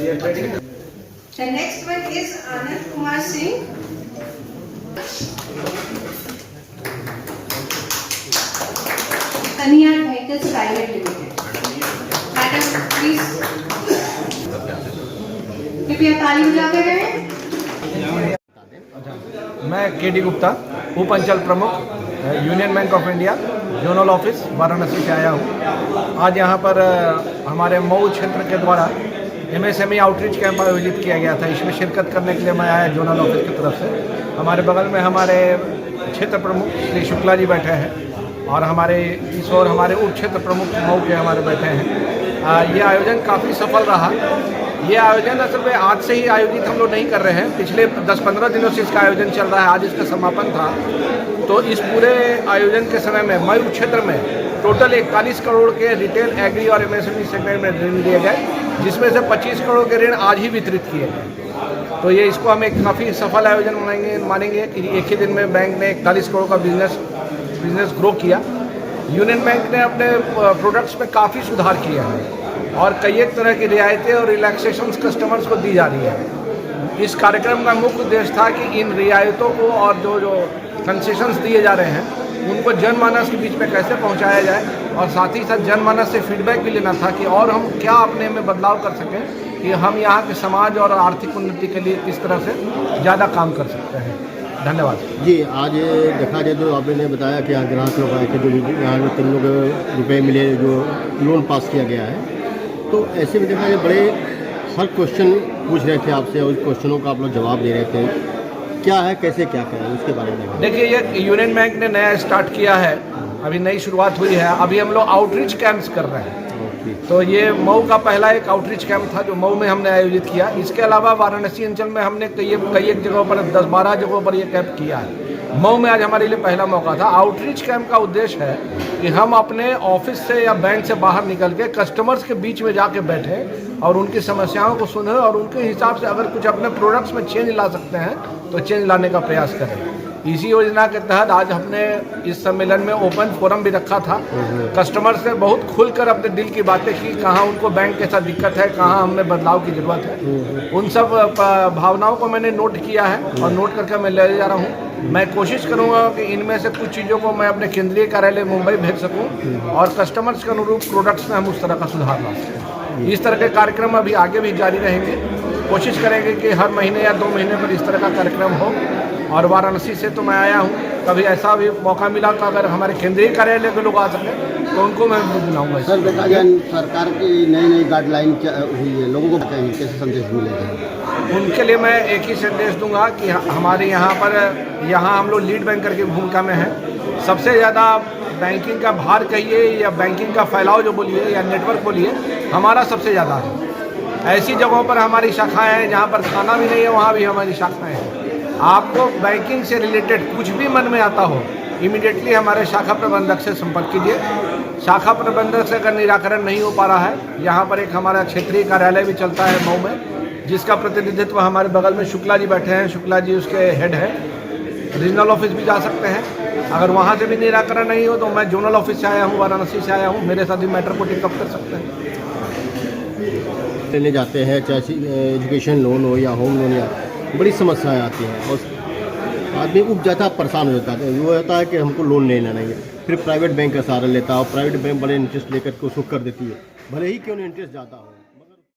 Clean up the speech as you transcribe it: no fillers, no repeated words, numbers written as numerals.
The next one is Anand Kumar Singh. Taniya Vehicles Private Limited. Madam, please. कृपया ताली बजाते रहें। मैं केडी गुप्ता, उप अंचल प्रमुख, union bank of India, zonal office Varanasi से आया हूँ। आज यहाँ पर हमारे मऊ क्षेत्र के द्वारा MSME आउटरीच कैंप आयोजित किया गया था। इसमें शिरकत करने के लिए मैं आया जोनल ऑफिस की तरफ से। हमारे बगल में हमारे क्षेत्र प्रमुख श्री शुक्ला जी बैठे हैं और हमारे इस ओर हमारे उप क्षेत्र प्रमुख मऊ के हमारे बैठे हैं। ये आयोजन काफ़ी सफल रहा। ये आयोजन असल में आज से ही आयोजित हम लोग नहीं कर रहे हैं, पिछले 10-15 दिनों से इसका आयोजन चल रहा है। आज इसका समापन था। तो इस पूरे आयोजन के समय में मऊ क्षेत्र में टोटल 41 करोड़ के रिटेल, एग्री और MSME सेगमेंट में ऋण दिए गए, जिसमें से 25 करोड़ के ऋण आज ही वितरित किए गए। तो ये इसको हम एक काफ़ी सफल आयोजन मानेंगे कि एक ही दिन में बैंक ने 41 करोड़ का बिजनेस ग्रो किया। यूनियन बैंक ने अपने प्रोडक्ट्स में काफ़ी सुधार किया है और कई एक तरह की रियायतें और रिलैक्सेशंस कस्टमर्स को दी जा रही है। इस कार्यक्रम का मुख्य उद्देश्य था कि इन रियायतों को और जो कंसेशंस दिए जा रहे हैं उनको जनमानस के बीच में कैसे पहुंचाया जाए और साथ ही साथ जनमानस से फीडबैक भी लेना था कि और हम क्या अपने में बदलाव कर सकें कि हम यहाँ के समाज और आर्थिक उन्नति के लिए किस तरह से ज़्यादा काम कर सकते हैं। धन्यवाद जी। आज देखा जाए तो आपने बताया कि यहाँ ग्राहक लोग आए थे, जो यहाँ 3 रुपये मिले, जो लोन पास किया गया है। तो ऐसे में देखा जाए बड़े हर क्वेश्चन पूछ रहे थे आपसे और उस क्वेश्चनों का आप लोग जवाब दे रहे थे। क्या है, कैसे क्या करें, उसके बारे में देखिए, ये यूनियन बैंक ने नया स्टार्ट किया है, अभी नई शुरुआत हुई है। अभी हम लोग आउटरीच कैंप्स कर रहे हैं। तो ये मऊ का पहला एक आउटरीच कैंप था जो मऊ में हमने आयोजित किया। इसके अलावा वाराणसी अंचल में हमने कई एक जगहों पर 10-12 जगहों पर ये कैंप किया है। मऊ में आज हमारे लिए पहला मौका था। आउटरीच कैंप का उद्देश्य है कि हम अपने ऑफिस से या बैंक से बाहर निकल के कस्टमर्स के बीच में जाके बैठें और उनकी समस्याओं को सुनें और उनके हिसाब से अगर कुछ अपने प्रोडक्ट्स में चेंज ला सकते हैं तो चेंज लाने का प्रयास करें। इसी योजना के तहत आज हमने इस सम्मेलन में ओपन फोरम भी रखा था। कस्टमर से बहुत खुलकर अपने दिल की बातें की, कहाँ उनको बैंक के साथ दिक्कत है, कहाँ हमें बदलाव की ज़रूरत है। उन सब भावनाओं को मैंने नोट किया है और नोट करके मैं ले जा रहा हूँ। मैं कोशिश करूँगा कि इनमें से कुछ चीज़ों को मैं अपने केंद्रीय कार्यालय मुंबई भेज सकूँ और कस्टमर्स के अनुरूप प्रोडक्ट्स में हम उस तरह का सुधार ला सकें। इस तरह के कार्यक्रम अभी आगे भी जारी रहेंगे। कोशिश करेंगे कि हर महीने या 2 महीने पर इस तरह का कार्यक्रम हो। और वाराणसी से तो मैं आया हूँ, कभी ऐसा भी मौका मिला तो अगर हमारे केंद्रीय कार्यालय के लोग आ सकें तो उनको मैं बुलाऊंगा। सर, देखा जाए सरकार की नई गाइडलाइन हुई है, लोगों को कैसे संदेश मिलेगा? उनके लिए मैं एक ही संदेश दूंगा कि हमारे यहाँ हम लोग लीड बैंकर की भूमिका में हैं। सबसे ज़्यादा बैंकिंग का भार कहिए या बैंकिंग का फैलाव जो बोलिए या नेटवर्क बोलिए, हमारा सबसे ज़्यादा है। ऐसी जगहों पर हमारी शाखाएँ हैं जहाँ पर थाना भी नहीं है, वहाँ भी हमारी शाखाएँ हैं। आपको बैंकिंग से रिलेटेड कुछ भी मन में आता हो, इमीडिएटली हमारे शाखा प्रबंधक से संपर्क कीजिए। शाखा प्रबंधक से अगर निराकरण नहीं हो पा रहा है, यहाँ पर एक हमारा क्षेत्रीय कार्यालय भी चलता है मऊ में, जिसका प्रतिनिधित्व हमारे बगल में शुक्ला जी बैठे हैं। शुक्ला जी उसके हेड हैं। रीजनल ऑफिस भी जा सकते हैं। अगर वहाँ से भी निराकरण नहीं हो तो मैं जोनल ऑफिस से आया हूँ, वाराणसी से आया हूँ, मेरे साथ ही मैटर को टेकअप कर सकते हैं। लेने जाते हैं, चाहे एजुकेशन लोन हो या होम लोन, या बड़ी समस्याएं आती हैं और आदमी उब जाता, परेशान हो जाता है। वो होता है कि हमको लोन लेना नहीं है, फिर प्राइवेट बैंक का सहारा लेता है और प्राइवेट बैंक बड़े इंटरेस्ट लेकर के उसको कर देती है, भले ही क्यों नहीं इंटरेस्ट ज़्यादा हो।